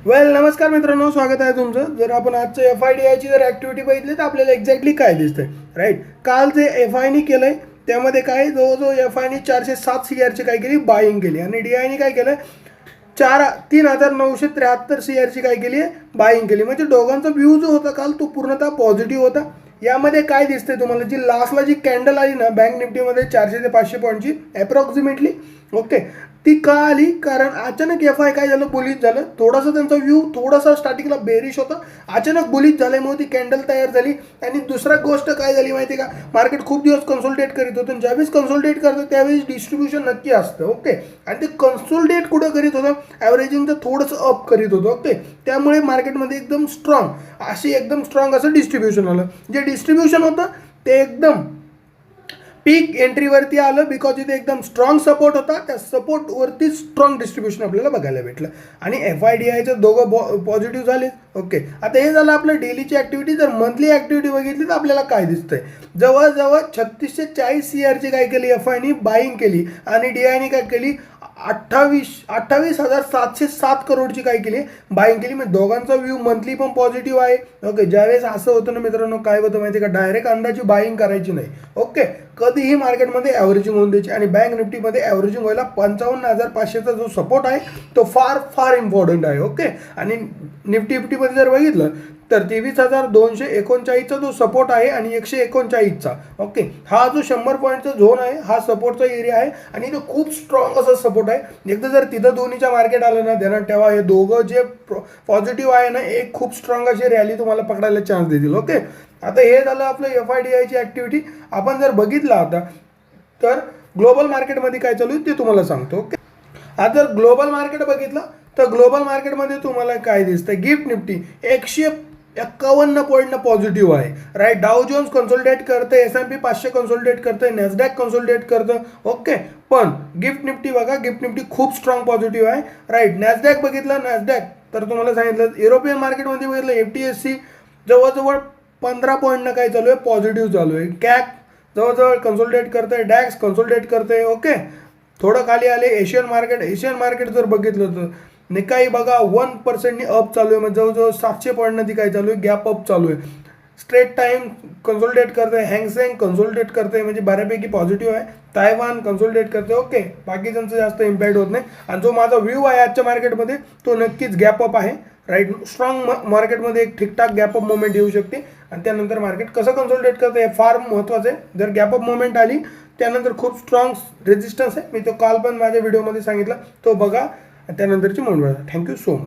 वेल नमस्कार मित्रांनो, स्वागत आहे तुमचं. जर आपण आजचं FIDIची जर ॲक्टिव्हिटी बघितली तर आपल्याला एक्झॅक्टली काय दिसतंय, राईट. काल जे FIनी केलंय त्यामध्ये काय जवळजवळ FIनी 407 CRची काय केली, बाईंग केली आणि DIनी काय केलं 3,973 CRची काय केली आहे, बाईंग केली. म्हणजे दोघांचा व्ह्यू जो होता काल तो पूर्णतः पॉझिटिव्ह होता. यामध्ये काय दिसतंय तुम्हाला, जी लास्टला जी कॅन्डल आली ना बँक निफ्टीमध्ये 400 ते 500 पॉईंटची अप्रॉक्सिमेटली, ओके, ती का आली, कारण अचानक FI काय झालं, बुलिश झालं. थोडासा त्यांचा व्ह्यू थोडासा स्टार्टिंगला बेरिश होता, अचानक बुलिश झाल्यामुळे ती कॅन्डल तयार झाली. आणि दुसरा गोष्ट काय झाली माहिती आहे का, मार्केट खूप दिवस कन्सोलिडेट करीत होतं. ज्यावेळेस कन्सोलिडेट करतं त्यावेळेस डिस्ट्रीब्युशन नक्की असतं, ओके. आणि ते कन्सोलिडेट कुठं करीत होतं, ॲव्हरेजिंगचं थोडंसं अप करीत होतं, ओके. त्यामुळे मार्केटमध्ये एकदम स्ट्रॉंग असं डिस्ट्रीब्युशन आलं. जे डिस्ट्रीब्युशन होतं ते एकदम पीक एंट्रीवरती आलं, बिकॉज इथे एकदम स्ट्रॉंग सपोर्ट होता. त्या सपोर्टवरती स्ट्रॉंग डिस्ट्रीब्युशन आपल्याला बघायला भेटलं आणि FIDIचं दोघं पॉझिटिव्ह झाले, ओके. आता हे झालं आपलं डेलीची ॲक्टिव्हिटी. जर मंथली ॲक्टिव्हिटी बघितली तर आपल्याला काय दिसतंय, जवळजवळ 3640 CRची काय केली, FIनी बाईंग केली आणि DIनी काय केली 28,707 करोडची काय केली, बाईंग केली. म्हणजे दोघांचा व्ह्यू मंथली पण पॉझिटिव्ह आहे, ओके. ज्यावेळेस असं होतं ना मित्रांनो, काय होतं माहिती का, डायरेक्ट अंदाजी बाईंग करायची नाही, ओके. कधीही मार्केटमध्ये ॲव्हरेजिंग होऊन द्यायची. आणि बँक निफ्टीमध्ये ॲव्हरेजिंग व्हायला 55,500चा जो सपोर्ट आहे तो फार इम्पॉर्टंट आहे, ओके. आणि निफ्टीमध्ये जर बघितलं तर 23,239चा जो सपोर्ट आहे आणि 139चा, ओके. हा जो 100 पॉईंटचा झोन आहे हा सपोर्टचा एरिया आहे आणि तो खूप स्ट्रॉंग असा सपोर्ट आहे. एकदा जर तिथं दोन्हीच्या मार्केट आलं ना, ध्यानात ठेवा, हे दोघं जे पॉझिटिव्ह आहे ना, एक खूप स्ट्रॉंग अशी रॅली तुम्हाला पकडायला चान्स देतील, ओके. आता हे झालं आपलं FIDIची ॲक्टिव्हिटी. आपण जर बघितलं आता तर ग्लोबल मार्केटमध्ये काय चालू आहे ते तुम्हाला सांगतो, ओके. आता जर ग्लोबल मार्केट बघितलं तर ग्लोबल मार्केटमध्ये तुम्हाला काय दिसतंय, गिफ्ट निफ्टी 151 पॉईंटनं पॉझिटिव्ह आहे, राईट. डाव जोन्स कन्सोलिडेट करतं, S&P 500 कन्सोलिडेट करतं, नॅसडॅक कन्सोलिडेट करतं, ओके. पण गिफ्ट निफ्टी बघा, गिफ्ट निफ्टी खूप स्ट्रॉंग पॉझिटिव्ह आहे, राईट. नॅसडॅक बघितलं, नॅसडॅक तर तुम्हाला सांगितलं. युरोपियन मार्केटमध्ये बघितलं FTSE जवळजवळ 15 पॉईंटनं काय चालू आहे, पॉझिटिव्ह चालू आहे. कॅक जवळजवळ कन्सोलिडेट करतंय, डॅक्स कन्सोलिडेट करतंय, ओके. थोडं खाली आले एशियन मार्केट जर बघितलं तर निकाई बघा 1%नी अप चालू आहे. म्हणजे जवळजवळ 700 पॉईंटनं ती काय चालू आहे, गॅप अप चालू आहे. स्ट्रेट टाईम कन्सोलिडेट करते, हँगसेंग कन्सोलिडेट करते, म्हणजे बऱ्यापैकी पॉझिटिव्ह आहे. तायवान कन्सोलिडेट करते, ओके. बाकीच्यांचं जास्त इम्पॅक्ट होत नाही. आणि जो माझा व्ह्यू आहे आजच्या मार्केटमध्ये तो नक्कीच गॅप अप आहे, राईट. स्ट्रॉंग मार्केटमध्ये एक ठीकठाक गॅप अप मोमेंट येऊ शकते आणि त्यानंतर मार्केट कसं कन्सोलिडेट करतं हे फार महत्त्वाचं आहे. जर गॅप अप मोमेंट आली त्यानंतर खूप स्ट्रॉंग रेजिस्टन्स आहे, मी तो काल पण माझ्या व्हिडिओमध्ये सांगितला, तो बघा. त्यानंतरची मोमेंट. Thank you so much.